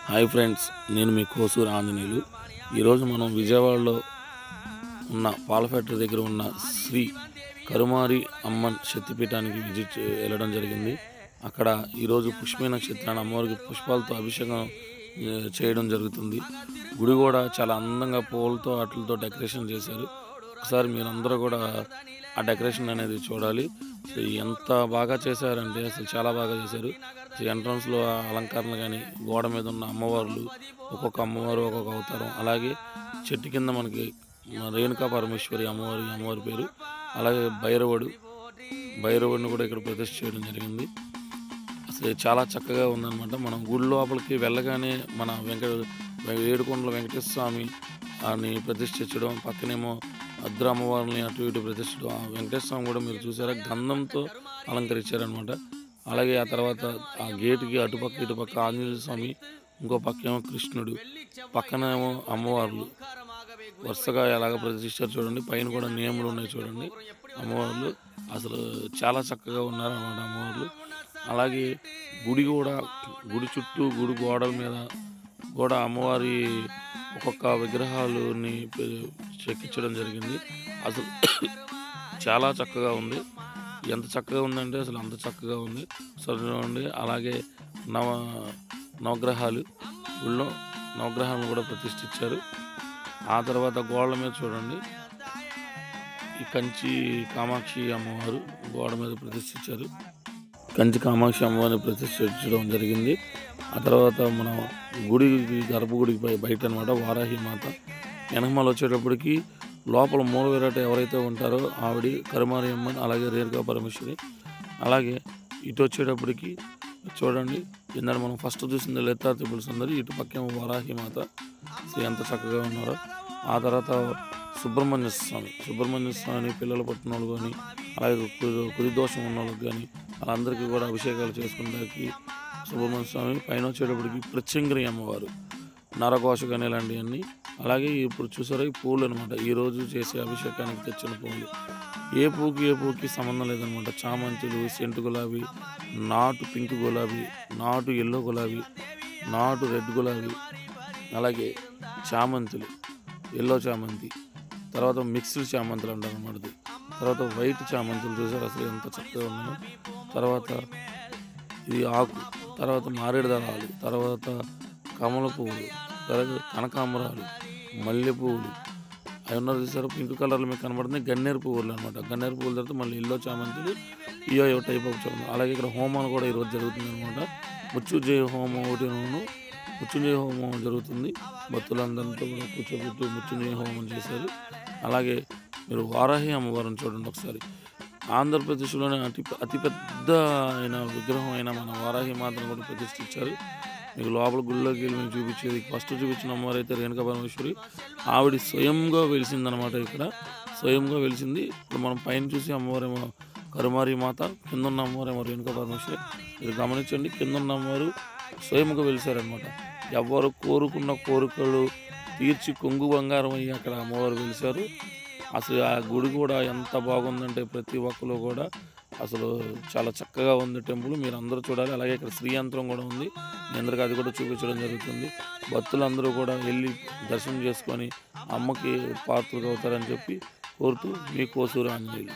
Hi friends, నేను మీ కోసూరు ఆంజనేయులు. ఈరోజు మనం విజయవాడలో ఉన్న పాల ఫ్యాక్టరీ దగ్గర ఉన్న శ్రీ కరుమారి అమ్మన్ శక్తిపీఠానికి వెళ్ళడం జరిగింది. అక్కడ ఈరోజు పుష్పమి నక్షత్రాన్ని అమ్మవారికి పుష్పాలతో అభిషేకం చేయడం జరుగుతుంది. గుడి కూడా చాలా అందంగా పూలతో వాటితో డెకరేషన్ చేశారు. ఒకసారి మీరందరూ కూడా ఆ డెకరేషన్ అనేది చూడాలి. ఎంత బాగా చేశారంటే అసలు చాలా బాగా చేశారు. ఎంట్రన్స్లో అలంకరణ కానీ, గోడ మీద ఉన్న అమ్మవార్లు, ఒక్కొక్క అమ్మవారు ఒక్కొక్క అవతారం, అలాగే చెట్టు కింద మనకి రేణుకా పరమేశ్వరి అమ్మవారి పేరు, అలాగే భైరవుడిని కూడా ఇక్కడ ప్రతిష్ఠ చేయడం జరిగింది. అసలు చాలా చక్కగా ఉందన్నమాట. మనం గుడి లోపలికి వెళ్ళగానే మన ఏడుకొండల వెంకటేశ్వర స్వామి అని ప్రతిష్ఠించడం, పక్కనేమో అద్ర అమ్మవారిని అటు ఇటు ప్రతిష్ఠించడం. ఆ వెంకటేశ్వర స్వామి కూడా మీరు చూసారా, గంధంతో అలంకరించారనమాట. అలాగే ఆ తర్వాత ఆ గేటుకి అటుపక్క ఇటుపక్క ఆంజనేయ స్వామి, ఇంకో పక్కేమో కృష్ణుడు, పక్కనేమో అమ్మవార్లు వరుసగా ఎలాగ ప్రతిష్ఠించారు చూడండి. పైన కూడా నేములు ఉన్నాయి చూడండి అమ్మవార్లు. అసలు చాలా చక్కగా ఉన్నారన్నమాట అమ్మవార్లు. అలాగే గుడి చుట్టూ గుడి గోడల మీద కూడా అమ్మవారి ఒక్కొక్క విగ్రహాలని చెక్కించడం జరిగింది. అసలు చాలా చక్కగా ఉంది. ఎంత చక్కగా ఉందంటే అసలు అంత చక్కగా ఉంది. చూడండి. అలాగే నవగ్రహాలు గుళ్ళో నవగ్రహాలను కూడా ప్రతిష్ఠించారు. ఆ తర్వాత గోడల మీద చూడండి, ఈ కంచి కామాక్షి అమ్మవారు గోడ మీద ప్రతిష్ఠించారు. కంచి కామాక్షి అమ్మవారిని ప్రతిష్ఠించడం జరిగింది. ఆ తర్వాత మన గర్భగుడికి బయట అనమాట వారాహి మాత. వెనకమాల వచ్చేటప్పటికి లోపల మూల విరాట ఎవరైతే ఉంటారో ఆవిడ కరుమారి అమ్మన్, అలాగే రేణుకా పరమేశ్వరి. అలాగే ఇటు వచ్చేటప్పటికి చూడండి, ఇందాక మనం ఫస్ట్ చూసింది లలితా త్రిపుర సుందరి, ఇటు పక్కేమో వారాహి మాత. ఎంత చక్కగా ఉన్నారో. ఆ తర్వాత సుబ్రహ్మణ్య స్వామి పిల్లలు పుట్టిన వాళ్ళు కానీ, అలాగే కుది దోషం ఉన్న వాళ్ళకి కానీ వాళ్ళందరికీ కూడా అభిషేకాలు చేసుకుంటానికి సుబ్రహ్మణ్య స్వామి. పైన వచ్చేటప్పటికి ప్రత్యంగిరి అమ్మవారు, నరఘోష కానీ ఇలాంటివన్నీ. అలాగే ఇప్పుడు చూసారా ఈ పూలు అనమాట, ఈరోజు చేసే అభిషేకానికి తెచ్చిన పూలు. ఏ పువ్వుకి సంబంధం లేదనమాట. చామంతులు, సెంటు గులాబీ, నాటు పింక్ గులాబీ, నాటు ఎల్లో గులాబీ, నాటు రెడ్ గులాబీ, అలాగే చామంతులు, ఎల్లో చామంతి, తర్వాత మిక్స్డ్ చామంతులు అంటారు అన్నమాట. తర్వాత వైట్ చామంతులు చూసారు అసలు ఎంత చక్కగా ఉన్నాయో. తర్వాత ఇది ఆకు, తర్వాత మారేడు దళాలు, తర్వాత కమల పువ్వులు, తర్వాత కనకాంబరాలు, మల్లె పువ్వులు, అవి ఉన్నారు చూసారు పింక్ కలర్లో మీకు కనబడుతుంది. గన్నేరు పువ్వులు అనమాట. గన్నేరు పువ్వుల తర్వాత మళ్ళీ ఎల్లో చామంతులు, ఇయో టైప్ ఆఫ్ చామంతులు. అలాగే ఇక్కడ హోమాలు కూడా ఈరోజు జరుగుతుంది అనమాట. మృత్యుంజయ హోమం మృత్యుంజయ హోమం జరుగుతుంది. భక్తులందరితో కూడా కూర్చోబెట్టి మృత్యుంజయ హోమం చేశారు. అలాగే మీరు వారాహి అమ్మవారిని చూడండి ఒకసారి. ఆంధ్రప్రదేశ్లోనే అతిపెద్ద అయిన విగ్రహం అయిన మన వారాహి మాతను కూడా ప్రతిష్ఠించారు. మీకు లోపల గుళ్ళోకి వెళ్ళి మీకు చూపించేది ఫస్ట్ చూపించిన అమ్మవారు అయితే రేణుకా పరమేశ్వరి. ఆవిడ స్వయంగా వెలిసిందనమాట. ఇక్కడ స్వయంగా వెలిసింది. ఇప్పుడు మనం పైన చూసి అమ్మవారేమో కరుమారి మాత, కింద ఉన్న అమ్మవారేమో రేణుకా పరమేశ్వరి. మీరు గమనించండి, కింద ఉన్న అమ్మవారు స్వయంగా వెలిసారనమాట. ఎవరు కోరుకున్న కోరికలు తీర్చి కొంగు బంగారం అయ్యి అక్కడ అమ్మవారు వెలిసారు. అసలు ఆ గుడి కూడా ఎంత బాగుందంటే ప్రతి ఒక్కరు కూడా అసలు చాలా చక్కగా ఉంది టెంపుల్. మీరు అందరూ చూడాలి. అలాగే ఇక్కడ శ్రీయంత్రం కూడా ఉంది. మీ అందరికీ అది కూడా చూపించడం జరుగుతుంది. భక్తులందరూ కూడా వెళ్ళి దర్శనం చేసుకొని అమ్మకి పాత్రలు అవుతారని చెప్పి కోరుతూ మీ కోసూరు ఆంజనేయులు.